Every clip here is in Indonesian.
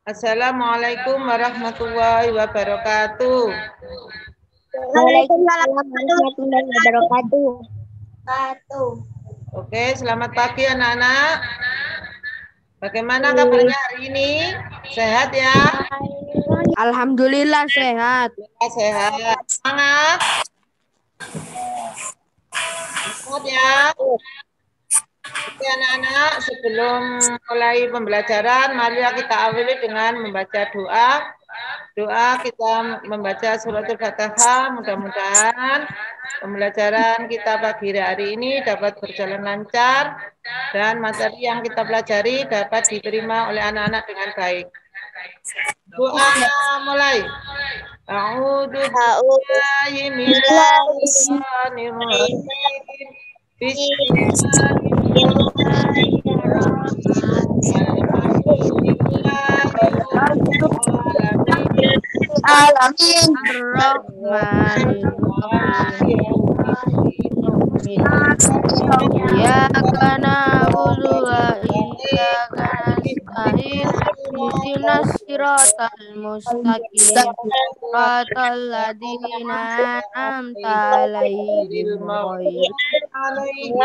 Assalamualaikum warahmatullahi wabarakatuh. Waalaikumsalam warahmatullahi wabarakatuh. Oke, selamat pagi anak-anak. Bagaimana kabarnya hari ini? Sehat ya? Alhamdulillah sehat. Sehat. Semangat. Semangat ya. Oke anak-anak, sebelum mulai pembelajaran, mari kita awali dengan membaca doa. Doa kita membaca suratul Fatihah, mudah-mudahan pembelajaran kita pagi hari ini dapat berjalan lancar dan materi yang kita pelajari dapat diterima oleh anak-anak dengan baik. Doa mulai. A'udzu billahi minasy syaithanir rajim. Alamin. Iyyaka na'budu wa iyyaka nasta'in. Ihdinas siratal mustaqim. Siratal ladzina an'amta 'alaihim ghairil alaihim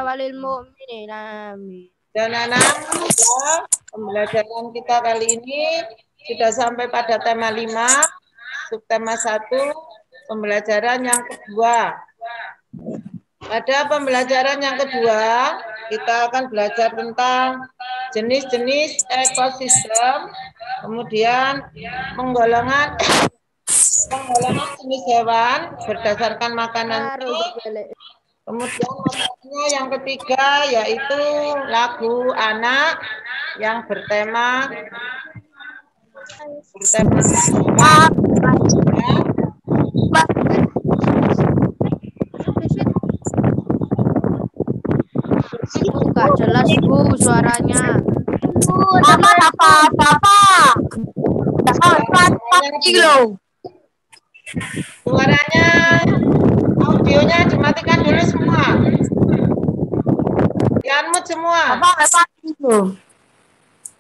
walil mu'minin amin. Dan anak, pembelajaran kita kali ini sudah sampai pada tema 5, subtema 1, pembelajaran yang kedua. Pada pembelajaran yang kedua, kita akan belajar tentang jenis-jenis ekosistem, kemudian penggolongan jenis hewan berdasarkan makanannya. Kemudian materinya yang ketiga yaitu lagu anak yang bertema Enggak jelas Bu suaranya. Suaranya, audionya dimatikan dulu semua. Di-unmute semua.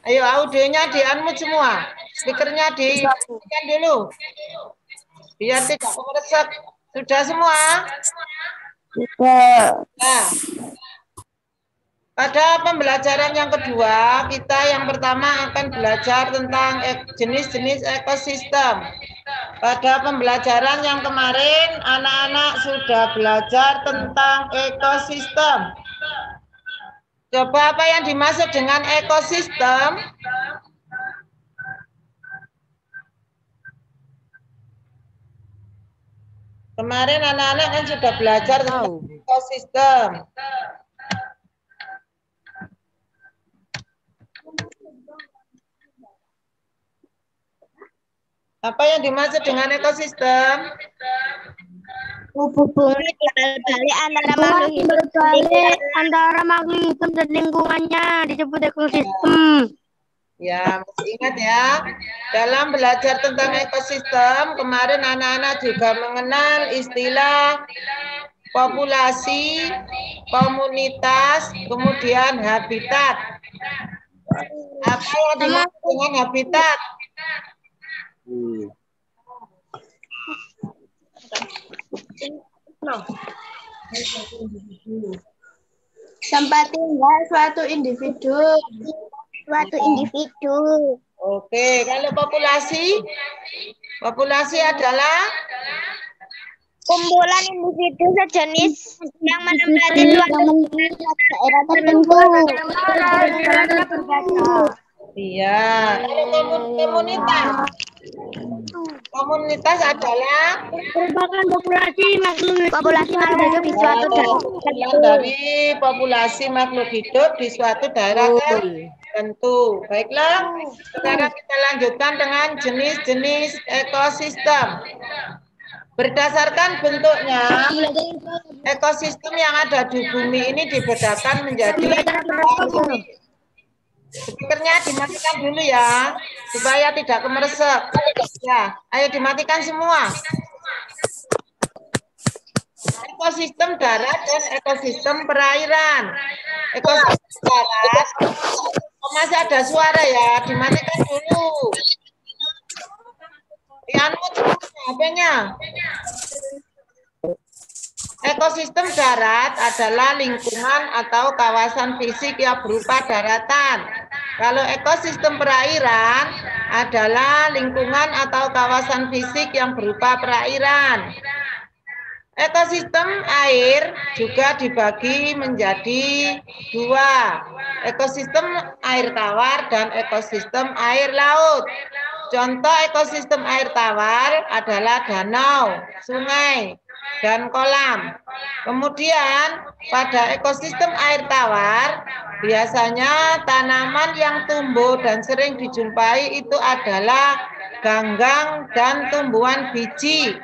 Ayo audionya di-unmute semua. Speakernya dimatikan dulu. Biar tidak meresap. Sudah semua? Nah, pada pembelajaran yang kedua, kita yang pertama akan belajar tentang jenis-jenis ekosistem. Pada pembelajaran yang kemarin, anak-anak sudah belajar tentang ekosistem. Coba apa yang dimaksud dengan ekosistem? Kemarin anak-anak kan sudah belajar tentang ekosistem. Apa yang dimaksud dengan ekosistem? Bumi terbalik antara makhluk hidup dan lingkungannya disebut ekosistem. Ya, masih ingat ya. Dalam belajar tentang ekosistem, kemarin anak-anak juga mengenal istilah populasi, komunitas, kemudian habitat. Apa yang dimaksud dengan habitat? Tempat tinggal suatu individu. Oke, kalau populasi adalah kumpulan individu sejenis yang menempati suatu daerah tertentu. Iya, kalau komunitas adalah merupakan populasi makhluk hidup di suatu daerah dari populasi makhluk hidup di suatu daerah tertentu. Baiklah, sekarang kita lanjutkan dengan jenis-jenis ekosistem. Berdasarkan bentuknya, ekosistem yang ada di bumi ini dibedakan menjadi speakernya dimatikan dulu ya, supaya tidak kemeresep. Ya, ayo dimatikan semua. ekosistem darat dan ekosistem perairan. Ekosistem darat, masih ada suara ya, dimatikan dulu. Unmute HP-nya. Ekosistem darat adalah lingkungan atau kawasan fisik yang berupa daratan. Kalau ekosistem perairan adalah lingkungan atau kawasan fisik yang berupa perairan. Ekosistem air juga dibagi menjadi dua, ekosistem air tawar dan ekosistem air laut. Contoh ekosistem air tawar adalah danau, sungai, dan kolam. Kemudian pada ekosistem air tawar biasanya tanaman yang tumbuh dan sering dijumpai itu adalah ganggang dan tumbuhan biji.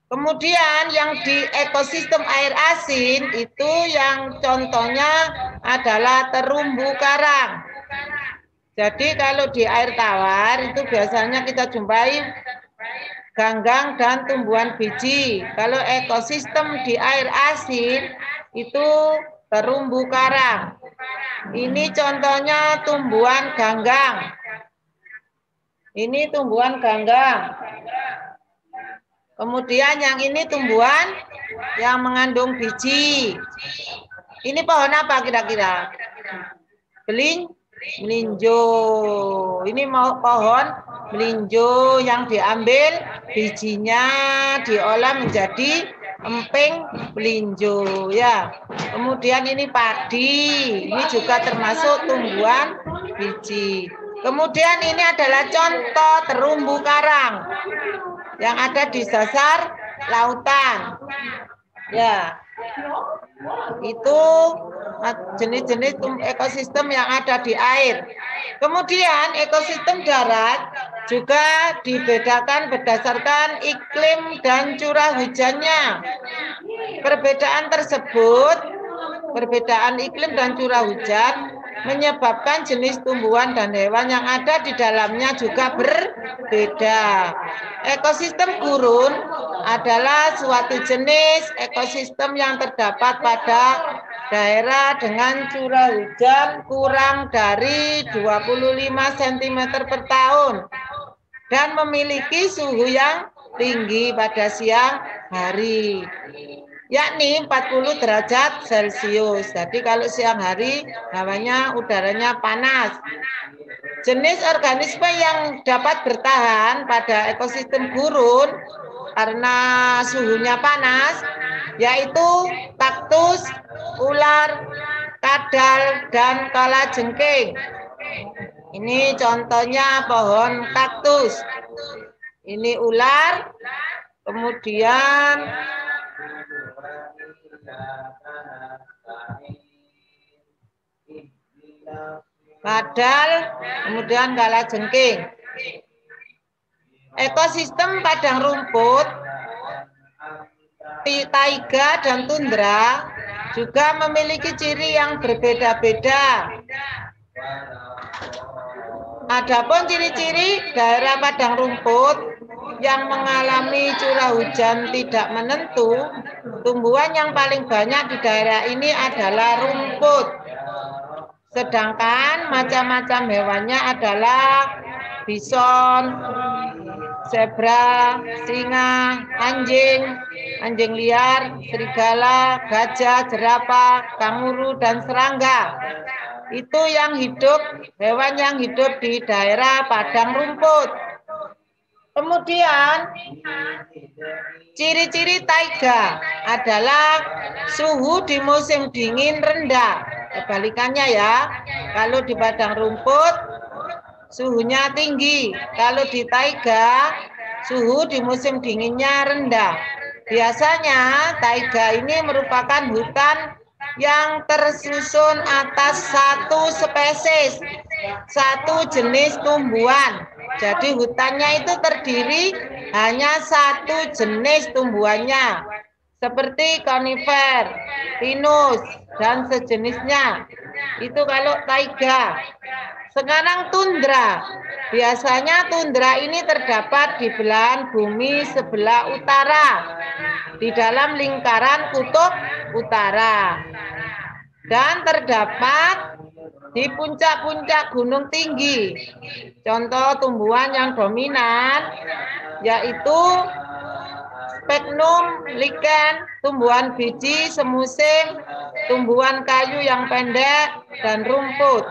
Kemudian yang di ekosistem air asin itu yang contohnya adalah terumbu karang. Jadi kalau di air tawar itu biasanya kita jumpai ganggang dan tumbuhan biji. Kalau ekosistem di air asin itu terumbu karang. Ini contohnya tumbuhan ganggang. Ini tumbuhan ganggang. Kemudian yang ini tumbuhan yang mengandung biji. Ini pohon apa kira-kira? Melinjo. Ini mau pohon melinjo yang diambil bijinya diolah menjadi emping melinjo ya. Kemudian ini padi. Ini juga termasuk tumbuhan biji. Kemudian ini adalah contoh terumbu karang yang ada di dasar lautan. Ya. Itu jenis-jenis ekosistem yang ada di air. Kemudian ekosistem darat juga dibedakan berdasarkan iklim dan curah hujannya. Perbedaan tersebut, perbedaan iklim dan curah hujan menyebabkan jenis tumbuhan dan hewan yang ada di dalamnya juga berbeda. Ekosistem gurun adalah suatu jenis ekosistem yang terdapat pada daerah dengan curah hujan kurang dari 25 cm per tahun dan memiliki suhu yang tinggi pada siang hari, yakni 40 derajat Celcius. Jadi kalau siang hari udaranya panas. Jenis organisme yang dapat bertahan pada ekosistem gurun karena suhunya panas yaitu kaktus, ular, kadal, dan kalajengking. Ini contohnya pohon kaktus. Ini ular, kemudian kadal, kemudian kalajengking. Ekosistem padang rumput, taiga, dan tundra juga memiliki ciri yang berbeda-beda. Adapun ciri-ciri daerah padang rumput yang mengalami curah hujan tidak menentu, tumbuhan yang paling banyak di daerah ini adalah rumput. Sedangkan macam-macam hewannya adalah bison, zebra, singa, anjing liar, serigala, gajah, jerapah, kanguru, dan serangga. Itu yang hidup, hewan yang hidup di daerah padang rumput. Kemudian ciri-ciri taiga adalah suhu di musim dingin rendah. Kebalikannya ya, kalau di padang rumput suhunya tinggi, kalau di taiga suhu di musim dinginnya rendah. Biasanya taiga ini merupakan hutan yang tersusun atas satu spesies, satu jenis tumbuhan. Jadi hutannya itu terdiri hanya satu jenis tumbuhannya. seperti konifer, pinus, dan sejenisnya. Itu kalau taiga. Sekarang tundra. Biasanya tundra ini terdapat di belahan bumi sebelah utara, di dalam lingkaran kutub utara. Dan terdapat di puncak-puncak gunung tinggi. Contoh tumbuhan yang dominan yaitu sphagnum, lichen, tumbuhan biji semusim, tumbuhan kayu yang pendek, dan rumput.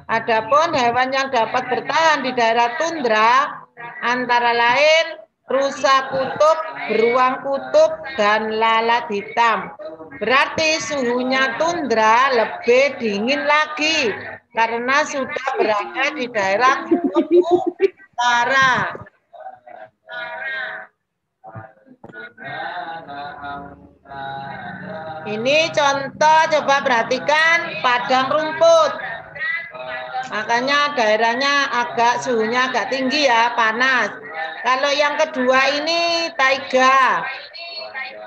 Adapun hewan yang dapat bertahan di daerah tundra antara lain rusa kutub, beruang kutub, dan lalat hitam. Berarti suhunya tundra lebih dingin lagi karena sudah berada di daerah kutub utara. Ini contoh, coba perhatikan padang rumput. Makanya daerahnya suhunya agak tinggi ya, panas. Kalau yang kedua ini taiga.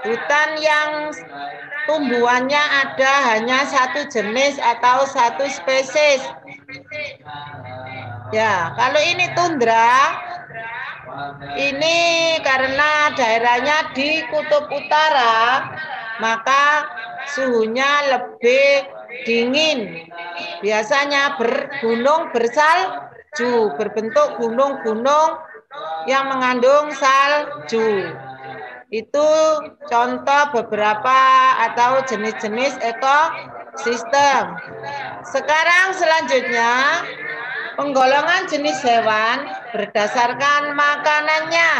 Hutan yang tumbuhannya ada hanya satu jenis atau satu spesies. Ya, kalau ini tundra, ini karena daerahnya di kutub utara, maka suhunya lebih dingin. Biasanya bergunung bersalju, berbentuk gunung-gunung yang mengandung salju. Itu contoh beberapa atau jenis-jenis ekosistem. Sekarang selanjutnya, penggolongan jenis hewan berdasarkan makanannya.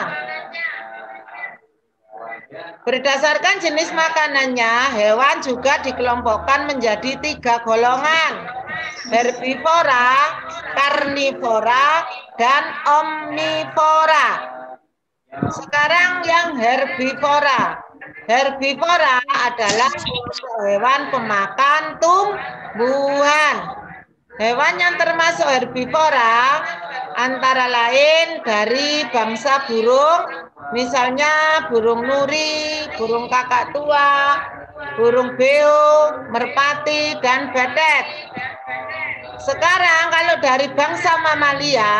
Berdasarkan jenis makanannya, hewan juga dikelompokkan menjadi 3 golongan. Herbivora, karnivora, dan omnivora. Sekarang yang herbivora. Herbivora adalah hewan pemakan tumbuhan. Hewan yang termasuk herbivora antara lain dari bangsa burung, misalnya burung nuri, burung kakak tua, burung beo, merpati, dan betet. Sekarang kalau dari bangsa mamalia,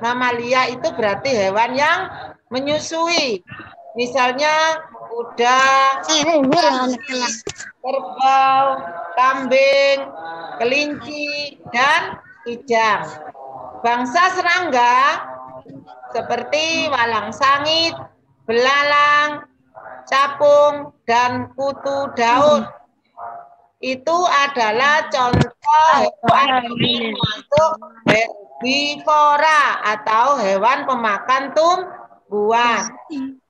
mamalia itu berarti hewan yang menyusui. Misalnya kuda, kerbau, kambing, kelinci, dan kijang. Bangsa serangga seperti walang sangit, belalang, capung, dan kutu daun. Itu adalah contoh hewan termasuk herbivora atau hewan pemakan tumbuhan.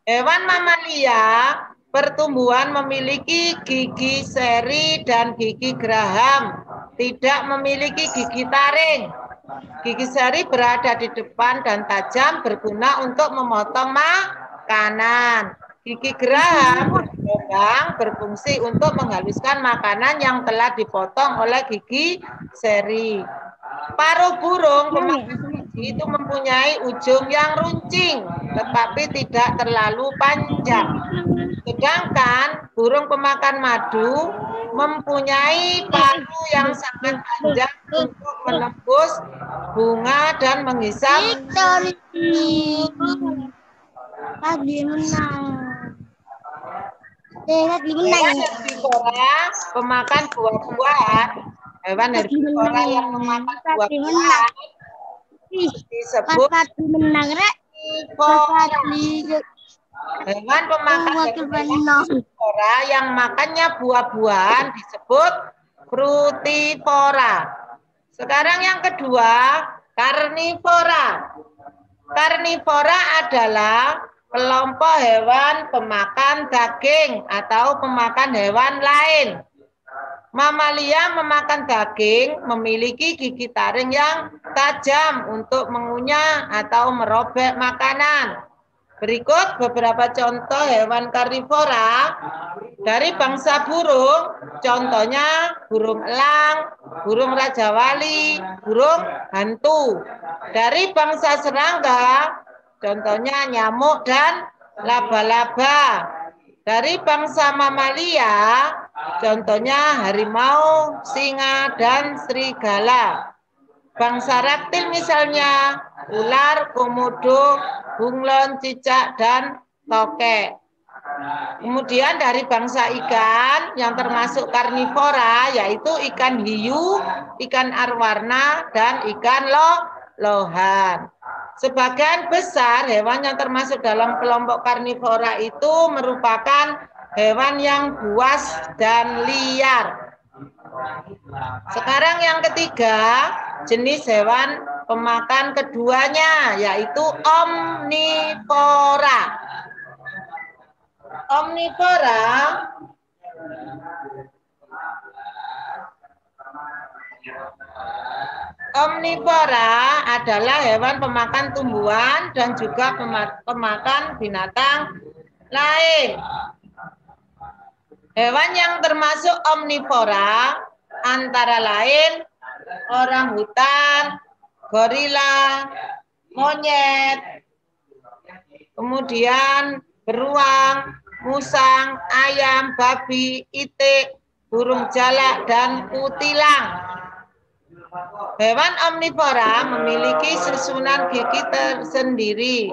Hewan mamalia pertumbuhan memiliki gigi seri dan gigi geraham, tidak memiliki gigi taring. Gigi seri berada di depan dan tajam, berguna untuk memotong makanan. Gigi geraham berfungsi untuk menghaluskan makanan yang telah dipotong oleh gigi seri. Paruh burung pemakan biji itu mempunyai ujung yang runcing, tetapi tidak terlalu panjang. Sedangkan burung pemakan madu mempunyai paruh yang sangat panjang untuk menembus bunga dan menghisap. Tadi menang. Hewan herbivora pemakan buah-buahan. Hewan herbivora yang memakan buah-buahan disebut herbivora. Hewan pemakan herbivora yang makannya buah-buahan disebut frutivora. Sekarang yang kedua, karnivora. Karnivora adalah kelompok hewan pemakan daging atau pemakan hewan lain. Mamalia memakan daging memiliki gigi taring yang tajam untuk mengunyah atau merobek makanan. Berikut beberapa contoh hewan karnivora dari bangsa burung. Contohnya burung elang, burung raja wali, burung hantu. Dari bangsa serangga, contohnya nyamuk dan laba-laba. Dari bangsa mamalia, contohnya harimau, singa, dan serigala. Bangsa reptil misalnya ular, komodo, bunglon, cicak, dan tokek. Kemudian dari bangsa ikan yang termasuk karnivora yaitu ikan hiu, ikan arwarna, dan ikan lohan. Sebagian besar hewan yang termasuk dalam kelompok karnivora itu merupakan hewan yang buas dan liar. Sekarang yang ketiga, jenis hewan pemakan keduanya yaitu omnivora. Omnivora adalah hewan pemakan tumbuhan dan juga pemakan binatang lain. Hewan yang termasuk omnivora antara lain orang hutan, gorila, monyet, kemudian beruang, musang, ayam, babi, itik, burung jalak, dan kutilang. Hewan omnivora memiliki susunan gigi tersendiri.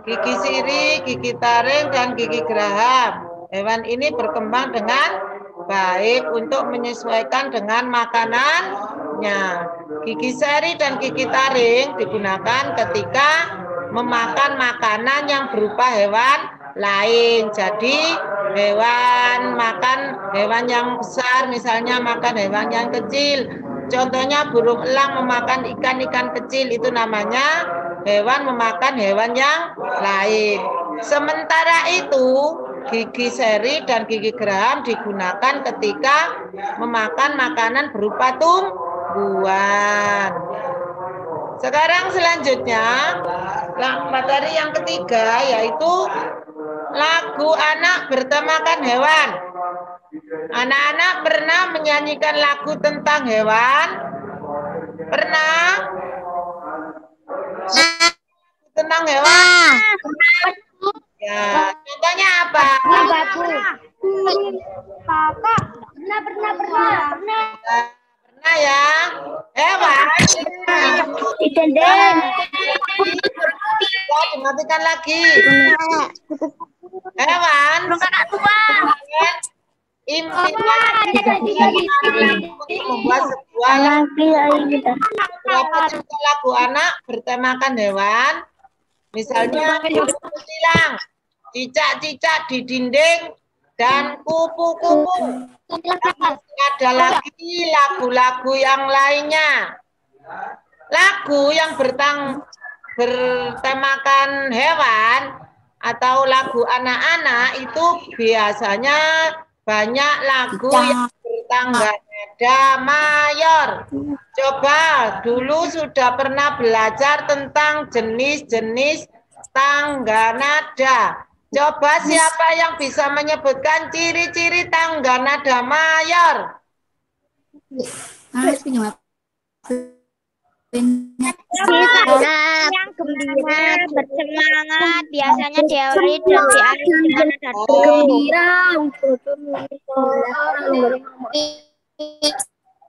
Gigi sirih, gigi taring, dan gigi geraham. Hewan ini berkembang dengan baik untuk menyesuaikan dengan makanannya. Gigi sirih dan gigi taring digunakan ketika memakan makanan yang berupa hewan lain. Jadi hewan yang besar misalnya makan hewan yang kecil. Contohnya burung elang memakan ikan-ikan kecil, itu namanya hewan memakan hewan yang lain. Sementara itu gigi seri dan gigi geraham digunakan ketika memakan makanan berupa tumbuhan. Sekarang selanjutnya materi yang ketiga yaitu lagu anak bertemakan hewan. Anak-anak pernah menyanyikan lagu tentang hewan? Pernah? Tentang hewan? Ya, contohnya apa? Pernah ya. Hewan. Dimatikan lagi. Hewan. Impian membuat sebuah lagu anak bertemakan hewan. Misalnya kutilang, cicak-cicak di dinding, dan kupu-kupu. Ada lagi lagu-lagu yang lainnya. Lagu yang bertemakan hewan atau lagu anak-anak itu biasanya banyak lagu yang bertangga nada mayor. Coba dulu sudah pernah belajar tentang jenis-jenis tangga nada. Coba siapa yang bisa menyebutkan ciri-ciri tangga nada mayor? Yang gembira, bersemangat, biasanya diawali dan diakhiri dengan nada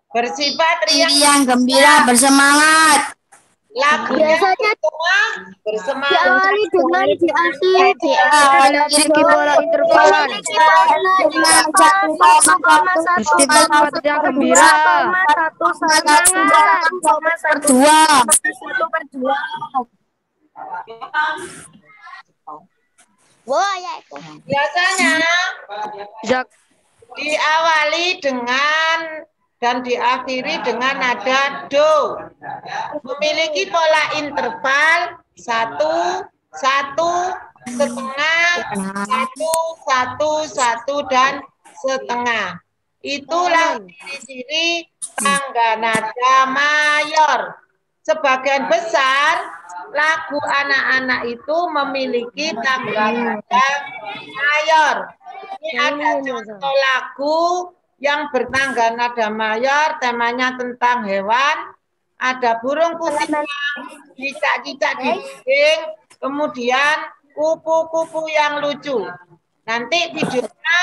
bersifat riang yang gembira, bersemangat. lagu biasanya bersemangat diawali dengan diakhiri bola intervalan. Bersifat yang gembira. biasanya diawali dengan dan diakhiri dengan nada do. Memiliki pola interval 1, 1, setengah, 1, 1, 1, dan setengah. Itulah ciri-ciri tangga nada mayor. Sebagian besar lagu anak-anak itu memiliki tangga nada mayor. Ini ada contoh lagu yang bertangga nada mayor, temanya tentang hewan. Ada burung kutilang, cicak-cicak di dinding, kemudian kupu-kupu yang lucu. Nanti videonya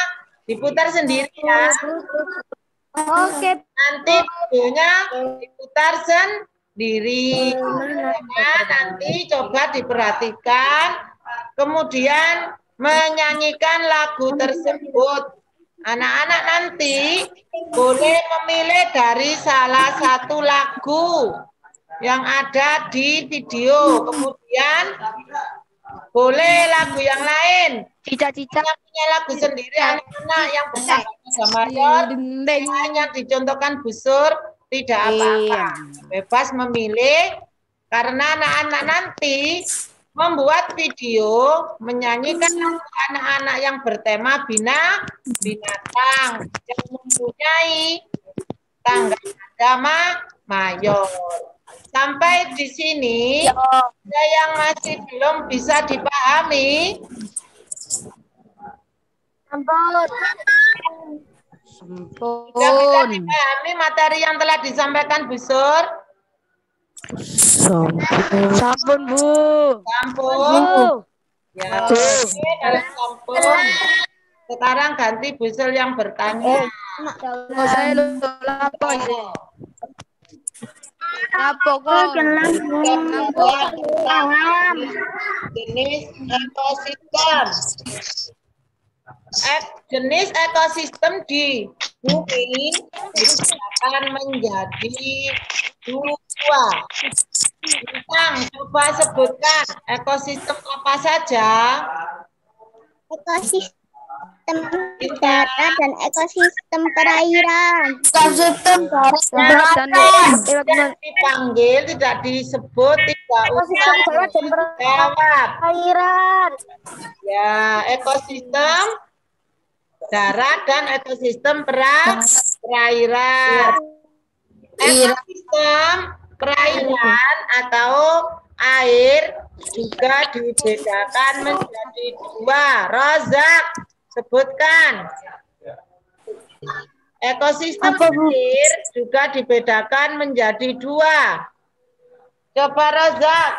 diputar sendiri ya. Oke. Nanti videonya diputar sendiri. Nanti coba diperhatikan, kemudian menyanyikan lagu tersebut. Anak-anak nanti boleh memilih dari salah satu lagu yang ada di video. Kemudian boleh lagu yang lain. Cica-cica. Punya lagu sendiri anak-anak yang bersama mayor. Hanya dicontohkan busur, tidak apa-apa. Bebas memilih karena anak-anak nanti membuat video menyanyikan lagu anak-anak yang bertema binatang yang mempunyai tangga agama mayor. Sampai di sini ada yang masih belum bisa dipahami. Tidak bisa dipahami materi yang telah disampaikan Bu Sur. Sampun, Bu. Sampun. Ya, oke, dalam sampun. Sekarang ganti Bu Sur yang bertanya. Saya lupa sih. Apa kok? Jenis ekosistem. Jenis ekosistem di bumi akan menjadi dua. Bintang, coba sebutkan ekosistem apa saja? Ekosistem darat dan ekosistem perairan. Ekosistem darat dan Dipanggil, tidak disebut, tidak usah jawab. Perairan. Ya, ekosistem darat dan ekosistem perairan. Ekosistem perairan atau air juga dibedakan menjadi dua. Rozak, sebutkan. Ekosistem air juga dibedakan menjadi dua. Coba Rozak.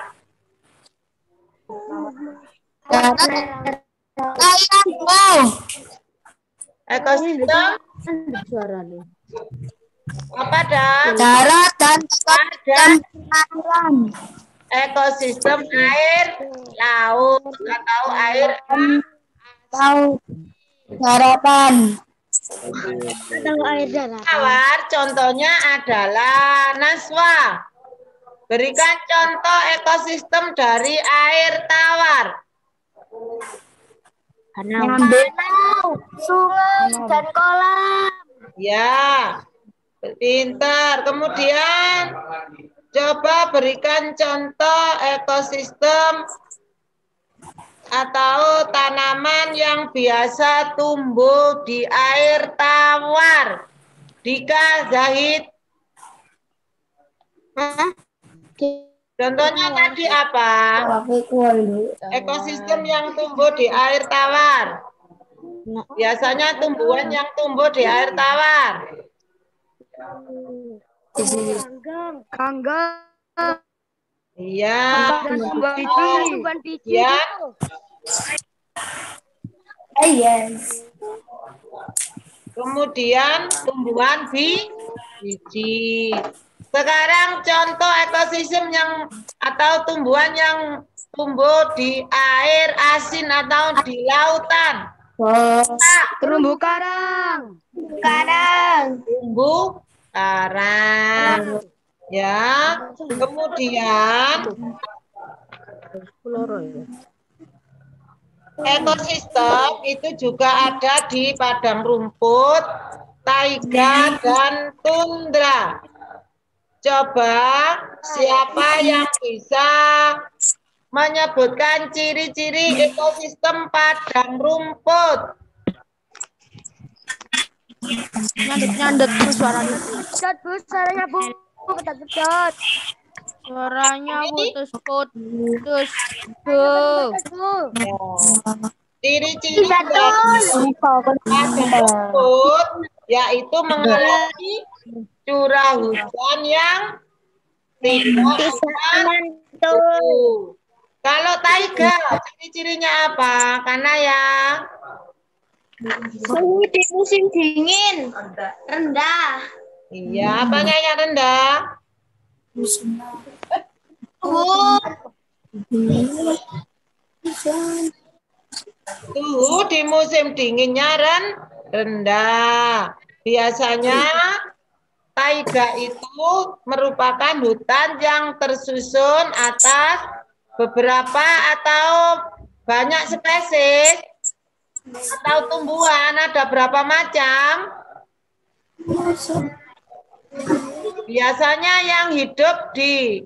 Ekosistem apa dah? darat dan Ada ekosistem air laut atau air daratan. tawar. Contohnya adalah Naswa. Berikan contoh ekosistem dari air tawar. Danau, sungai, dan kolam. Ya, pintar. Kemudian coba berikan contoh ekosistem atau tanaman yang biasa tumbuh di air tawar. Dika, Zahid. Contohnya tadi apa? Ekosistem yang tumbuh di air tawar. Biasanya tumbuhan yang tumbuh di air tawar. Kanggang. Iya. Biji. Ya. Yes. Kemudian tumbuhan biji. Sekarang contoh ekosistem yang atau tumbuhan yang tumbuh di air asin atau di lautan. Terumbu karang. Terumbu karang. Ya. Kemudian ekosistem itu juga ada di padang rumput, taiga, dan tundra. Coba siapa yang bisa menyebutkan ciri-ciri ekosistem padang rumput? Nyandet suaranya. Suaranya Bu. Ketat. Suaranya putus. Bu. Ciri-ciri padang rumput yaitu mengalami curah hujan yang tidak menentu. Kalau taiga, ciri-cirinya apa? Karena ya Suhu di musim dingin rendah. Iya, apanya yang rendah? Suhu Suhu di musim dinginnya rendah. Biasanya taiga itu merupakan hutan yang tersusun atas beberapa atau banyak spesies atau tumbuhan. Ada berapa macam? Biasanya yang hidup di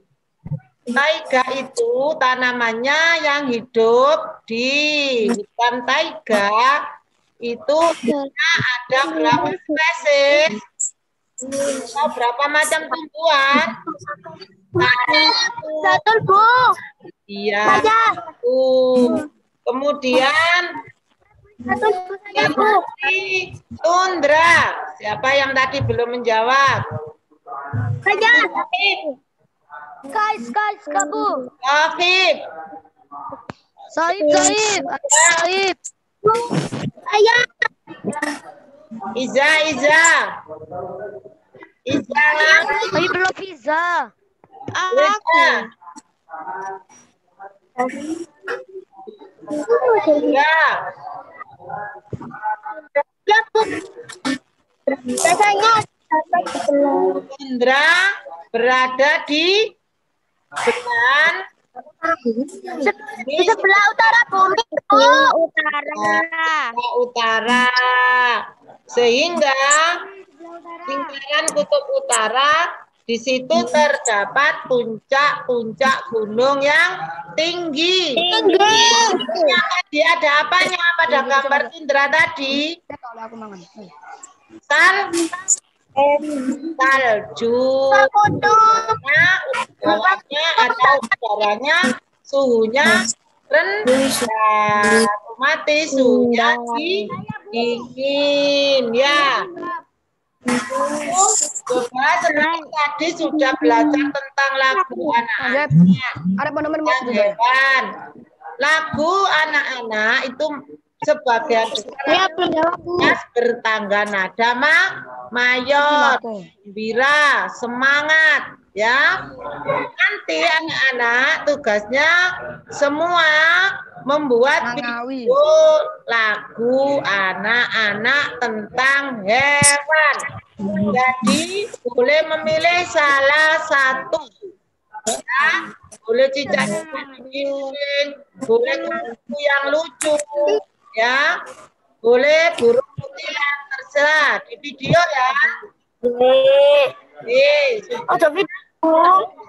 taiga itu tanamannya yang hidup di hutan taiga itu ada berapa spesies atau berapa macam tumbuhan? satu, Bu. Iya. Kemudian tundra. Siapa yang tadi belum menjawab? Saja. Guys, Bu. Afif. Saib. Saya. Iza. Tapi belum pizza. Ya. Biasanya Indra berada di sebelah utara bumi. utara. Sehingga lingkaran kutub utara di situ terdapat puncak-puncak gunung yang tinggi. Tadi ada apanya pada gambar Indra tadi? Salju. Bawahnya atau udaranya suhunya rendah, otomatis suhunya dingin ya. Coba tadi sudah belajar tentang lagu anak-anak hewan. Lagu anak-anak itu sebagian besar bertangga nada mayor, gembira, semangat ya. Nanti anak-anak tugasnya semua membuat video lagu anak-anak tentang hewan. Jadi boleh memilih salah satu. Ya, boleh cicak-cicak boleh kupu yang lucu, ya, boleh burung mutiara, terserah di video ya.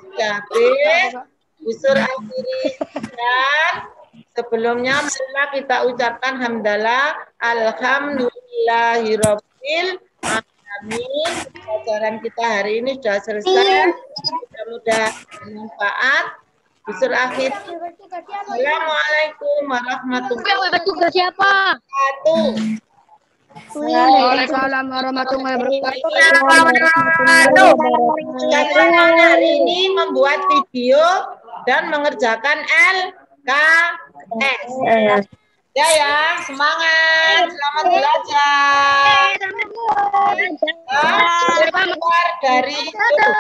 Sudah habis busur akhiri dan sebelumnya marilah kita ucapkan hamdalah alhamdulillahirabbil alamin. Pelajaran kita hari ini sudah selesai. Mudah-mudahan bermanfaat. Busur akhir. Assalamualaikum warahmatullahi wabarakatuh. Waalaikumsalam warahmatullahi Tugas hari ini membuat video dan mengerjakan LKS. Ya, semangat, selamat belajar. Keluar dari itu.